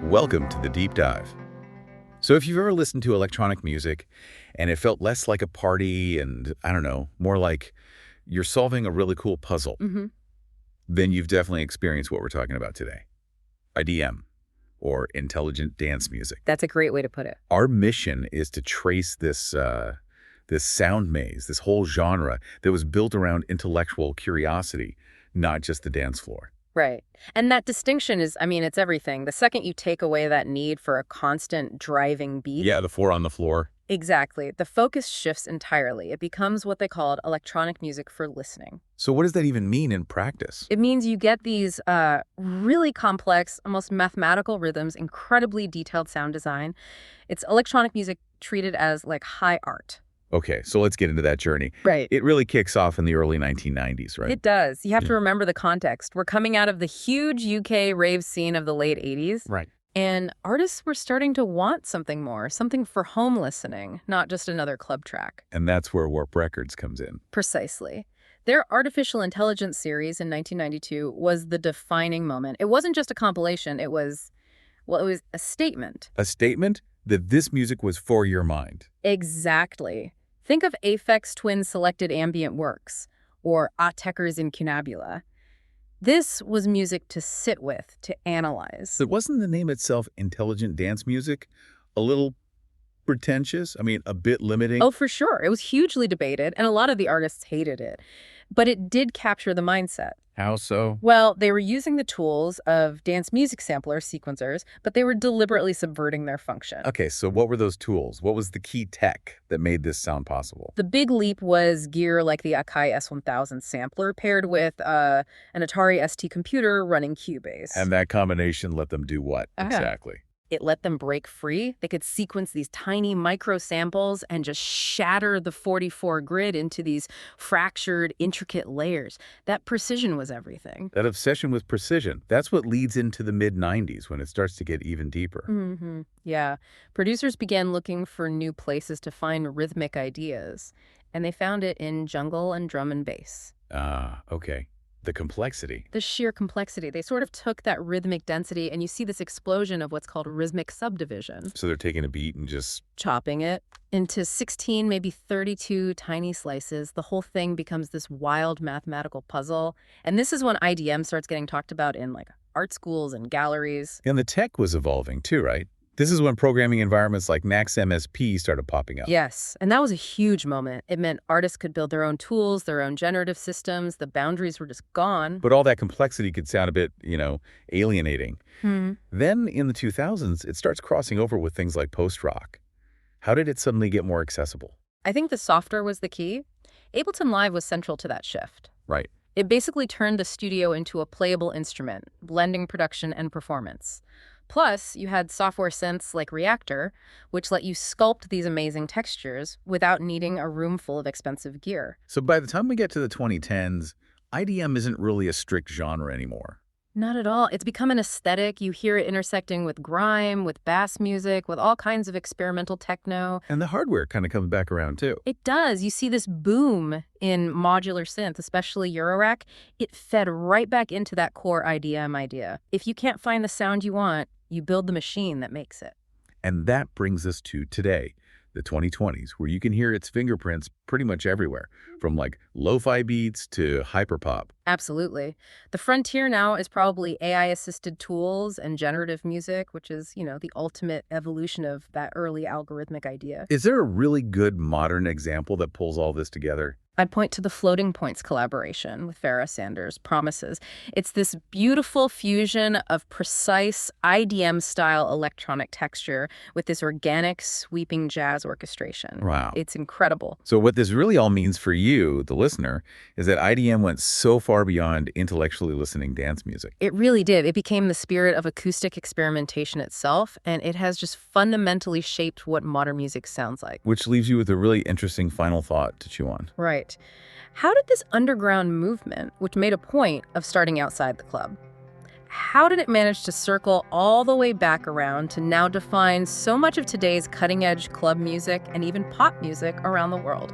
Welcome to the Deep Dive. So if you've ever listened to electronic music and it felt less like a party and, I don't know, more like you're solving a really cool puzzle, then you've definitely experienced what we're talking about today. IDM, or intelligent dance music. That's a great way to put it. Our mission is to trace this sound maze, this whole genre that was built around intellectual curiosity, not just the dance floor. Right. And that distinction is, it's everything. The second you take away that need for a constant driving beat. Yeah, the four on the floor. Exactly. The focus shifts entirely. It becomes what they called electronic music for listening. So what does that even mean in practice? It means you get these really complex, almost mathematical rhythms, incredibly detailed sound design. It's electronic music treated as like high art. Okay, so let's get into that journey. Right. It really kicks off in the early 1990s, right? It does. You have to remember the context. We're coming out of the huge UK rave scene of the late 80s. Right. And artists were starting to want something more, something for home listening, not just another club track. And that's where Warp Records comes in. Precisely. Their artificial intelligence series in 1992 was the defining moment. It wasn't just a compilation. It was a statement. A statement that this music was for your mind. Exactly. Think of Aphex Twin selected ambient works, or Autechre's Incunabula. This was music to sit with, to analyze. But wasn't the name itself intelligent dance music a little pretentious? A bit limiting? Oh, for sure. It was hugely debated, and a lot of the artists hated it. But it did capture the mindset. How so? Well, they were using the tools of dance music sampler sequencers, but they were deliberately subverting their function. Okay, so what were those tools? What was the key tech that made this sound possible? The big leap was gear like the Akai S1000 sampler paired with an Atari ST computer running Cubase. And that combination let them do what exactly? It let them break free. They could sequence these tiny micro samples and just shatter the 44 grid into these fractured, intricate layers. That precision was everything. That obsession with precision, that's what leads into the mid-90s when it starts to get even deeper. Yeah. Producers began looking for new places to find rhythmic ideas, and they found it in jungle and drum and bass. Okay. The complexity. The sheer complexity. They sort of took that rhythmic density, and you see this explosion of what's called rhythmic subdivision. So they're taking a beat and just chopping it into 16, maybe 32 tiny slices. The whole thing becomes this wild mathematical puzzle. And this is when IDM starts getting talked about in like art schools and galleries. And the tech was evolving too, right? This is when programming environments like Max MSP started popping up. Yes, and that was a huge moment. It meant artists could build their own tools, their own generative systems. The boundaries were just gone. But all that complexity could sound a bit, alienating. Then in the 2000s, it starts crossing over with things like post-rock. How did it suddenly get more accessible? I think the software was the key. Ableton Live was central to that shift. Right. It basically turned the studio into a playable instrument, blending production and performance. Plus, you had software synths like Reactor, which let you sculpt these amazing textures without needing a room full of expensive gear. So by the time we get to the 2010s, IDM isn't really a strict genre anymore. Not at all. It's become an aesthetic. You hear it intersecting with grime, with bass music, with all kinds of experimental techno. And the hardware kind of comes back around too. It does. You see this boom in modular synth, especially Eurorack. It fed right back into that core IDM idea. If you can't find the sound you want, you build the machine that makes it. And that brings us to today, the 2020s, where you can hear its fingerprints pretty much everywhere, from like lo-fi beats to hyperpop. Absolutely. The frontier now is probably AI-assisted tools and generative music, which is, the ultimate evolution of that early algorithmic idea. Is there a really good modern example that pulls all this together? I'd point to the Floating Points collaboration with Farrah Sanders' Promises. It's this beautiful fusion of precise IDM-style electronic texture with this organic, sweeping jazz orchestration. Wow. It's incredible. So what this really all means for you, the listener, is that IDM went so far beyond intellectually listening dance music. It really did. It became the spirit of acoustic experimentation itself, and it has just fundamentally shaped what modern music sounds like. Which leaves you with a really interesting final thought to chew on. Right. How did this underground movement, which made a point of starting outside the club, how did it manage to circle all the way back around to now define so much of today's cutting-edge club music and even pop music around the world?